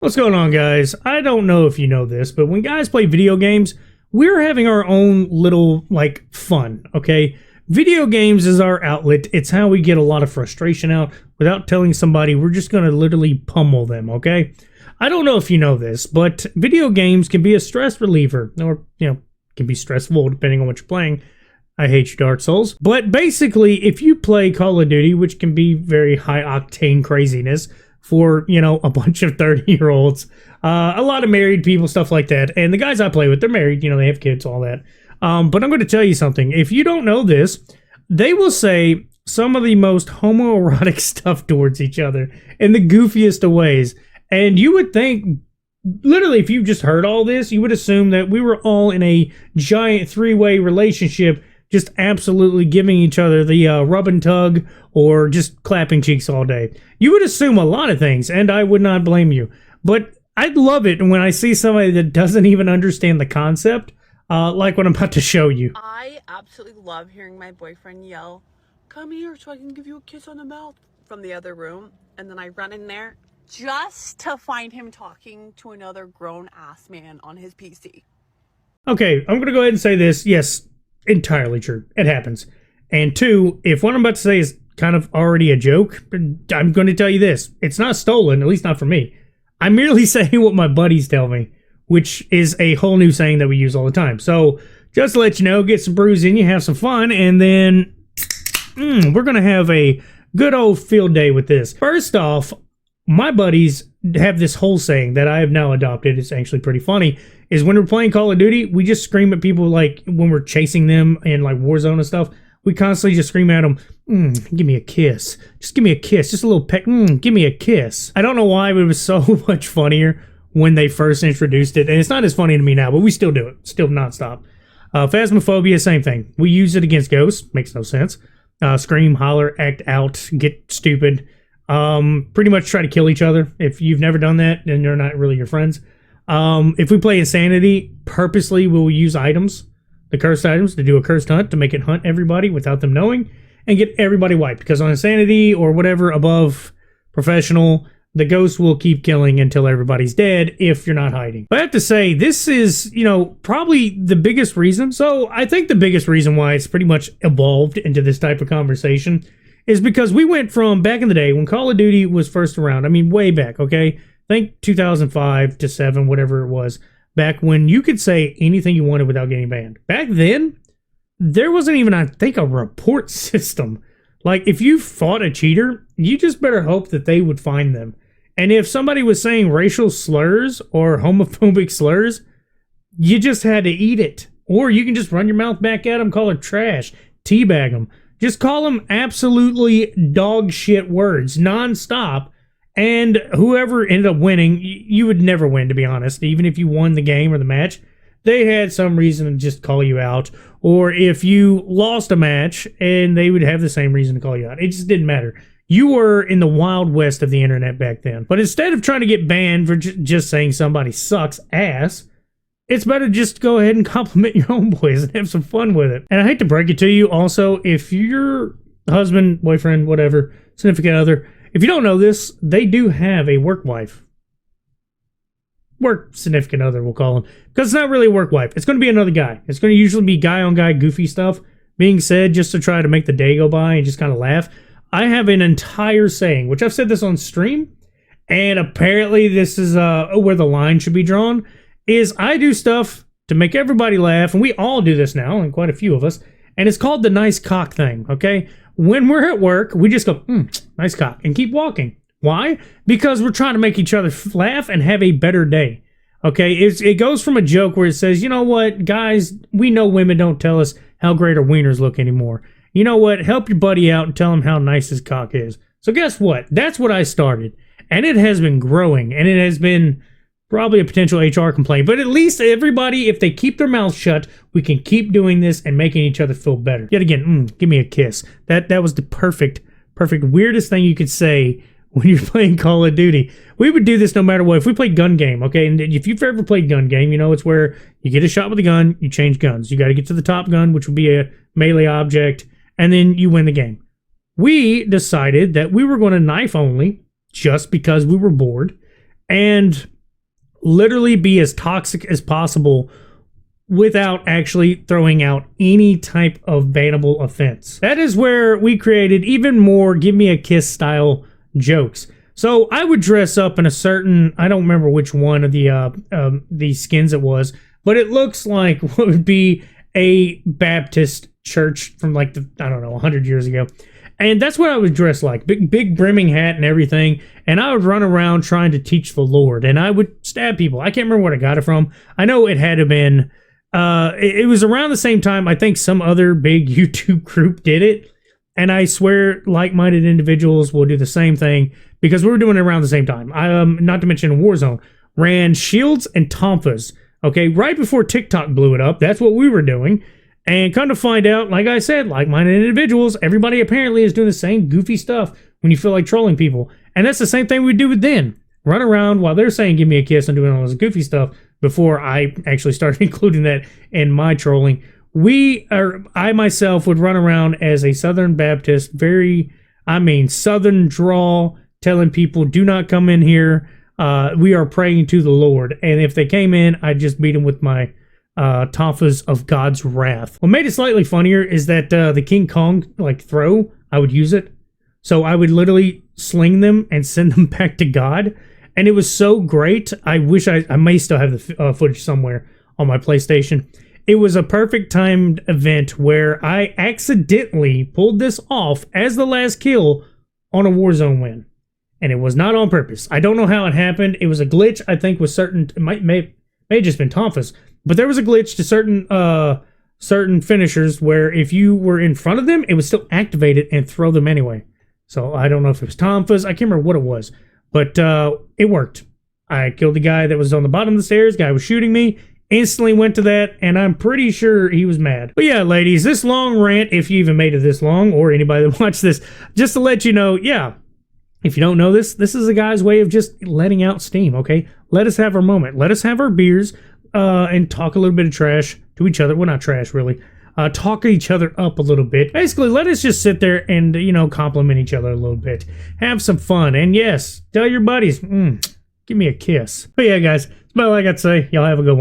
What's going on, guys? I don't know if you know this, but when guys play video games, we're having our own little, fun, okay? Video games is our outlet. It's how we get a lot of frustration out without telling somebody. We're just going to literally pummel them, okay? I don't know if you know this, but video games can be a stress reliever, or, can be stressful depending on what you're playing. I hate you, Dark Souls. But basically, if you play Call of Duty, which can be very high-octane craziness, for, a bunch of 30-year-olds, a lot of married people, stuff like that. And the guys I play with, they're married, they have kids, all that. But I'm going to tell you something. If you don't know this, they will say some of the most homoerotic stuff towards each other in the goofiest of ways. And you would think, literally, if you just heard all this, you would assume that we were all in a giant three-way relationship, just absolutely giving each other the rub and tug or just clapping cheeks all day. You would assume a lot of things, and I would not blame you. But I'd love it when I see somebody that doesn't even understand the concept, like what I'm about to show you. I absolutely love hearing my boyfriend yell, "Come here so I can give you a kiss on the mouth," from the other room, and then I run in there just to find him talking to another grown-ass man on his PC. Okay, I'm going to go ahead and say this. Yes, entirely true. It happens. And two, if what I'm about to say is kind of already a joke, I'm going to tell you this. It's not stolen, at least not from me. I'm merely saying what my buddies tell me, which is a whole new saying that we use all the time. So just to let you know, get some brews in you, have some fun, and then we're going to have a good old field day with this. First off, my buddies have this whole saying that I have now adopted. It's actually pretty funny. Is when we're playing Call of Duty, we just scream at people like when we're chasing them in like Warzone and stuff. We constantly just scream at them, give me a kiss. Just give me a kiss. Just a little peck. Give me a kiss. I don't know why, but it was so much funnier when they first introduced it. And it's not as funny to me now, but we still do it. Still nonstop. Phasmophobia, same thing. We use it against ghosts. Makes no sense. Scream, holler, act out, get stupid. Pretty much try to kill each other. If you've never done that, then they're not really your friends. If we play Insanity, purposely we'll use items, the cursed items, to do a cursed hunt, to make it hunt everybody without them knowing, and get everybody wiped. Because on Insanity, or whatever above Professional, the ghost will keep killing until everybody's dead if you're not hiding. But I have to say, this is, probably the biggest reason. So I think the biggest reason why it's pretty much evolved into this type of conversation is because we went from back in the day when Call of Duty was first around. I mean, way back, okay? Think 2005 to 7, whatever it was, back when you could say anything you wanted without getting banned. Back then, there wasn't even, I think, a report system. Like, if you fought a cheater, you just better hope that they would find them. And if somebody was saying racial slurs or homophobic slurs, you just had to eat it. Or you can just run your mouth back at them, call it trash, teabag them. Just call them absolutely dog shit words, nonstop. And whoever ended up winning, you would never win, to be honest. Even if you won the game or the match, they had some reason to just call you out. Or if you lost a match, and they would have the same reason to call you out. It just didn't matter. You were in the wild west of the internet back then. But instead of trying to get banned for just saying somebody sucks ass, it's better just go ahead and compliment your homeboys and have some fun with it. And I hate to break it to you, also, if your husband, boyfriend, whatever, significant other, if you don't know this, they do have a work wife. Work significant other, we'll call him. Because it's not really a work wife. It's going to be another guy. It's going to usually be guy on guy goofy stuff being said just to try to make the day go by and just kind of laugh. I have an entire saying, which I've said this on stream, and apparently this is where the line should be drawn, is I do stuff to make everybody laugh, and we all do this now, and quite a few of us, and it's called the nice cock thing, okay? When we're at work, we just go, nice cock, and keep walking. Why? Because we're trying to make each other laugh and have a better day, okay? It goes from a joke where it says, you know what, guys, we know women don't tell us how great our wieners look anymore. You know what, help your buddy out and tell him how nice his cock is. So guess what? That's what I started, and it has been growing, and it has been probably a potential HR complaint, but at least everybody, if they keep their mouth shut, we can keep doing this and making each other feel better. Yet again, give me a kiss. That was the perfect weirdest thing you could say when you're playing Call of Duty. We would do this no matter what. If we played gun game, okay, and if you've ever played gun game, it's where you get a shot with a gun, you change guns. You got to get to the top gun, which would be a melee object, and then you win the game. We decided that we were going to knife only just because we were bored. and literally be as toxic as possible without actually throwing out any type of bannable offense. That is where we created even more give me a kiss style jokes. So I would dress up in a certain, I don't remember which one of the skins it was, but it looks like what would be a Baptist church from like I don't know, 100 years ago. And that's what I would dress like. Big brimming hat and everything. And I would run around trying to teach the Lord. And I would stab people. I can't remember where I got it from. I know it had to been, it was around the same time. I think some other big YouTube group did it. And I swear like-minded individuals will do the same thing because we were doing it around the same time. Not to mention Warzone ran Shields and Tonfas. Okay, right before TikTok blew it up. That's what we were doing. And come to find out, like I said, like-minded individuals, everybody apparently is doing the same goofy stuff when you feel like trolling people. And that's the same thing we do with Den. Run around while they're saying give me a kiss and doing all this goofy stuff before I actually started including that in my trolling. I myself would run around as a Southern Baptist, Southern drawl, telling people do not come in here. We are praying to the Lord. And if they came in, I'd just beat them with my Tonfas of God's wrath. What made it slightly funnier is that the King Kong throw, I would use it. So I would literally sling them and send them back to God. And it was so great. I wish I may still have the footage somewhere on my PlayStation. It was a perfect timed event where I accidentally pulled this off as the last kill on a Warzone win. And it was not on purpose. I don't know how it happened. It was a glitch, I think, with certain... It may have just been Tonfas. But there was a glitch to certain finishers where if you were in front of them, it would still activate it and throw them anyway. So I don't know if it was Tonfas. I can't remember what it was. But it worked. I killed the guy that was on the bottom of the stairs. Guy was shooting me. Instantly went to that, and I'm pretty sure he was mad. But yeah, ladies, this long rant, if you even made it this long, or anybody that watched this, just to let you know, yeah, if you don't know this is a guy's way of just letting out steam, okay? Let us have our moment. Let us have our beers and talk a little bit of trash to each other. Well, not trash, really. Talk each other up a little bit. Basically, let us just sit there and, compliment each other a little bit. Have some fun. And yes, tell your buddies, give me a kiss. But yeah, guys, that's about all I got to say. Y'all have a good one.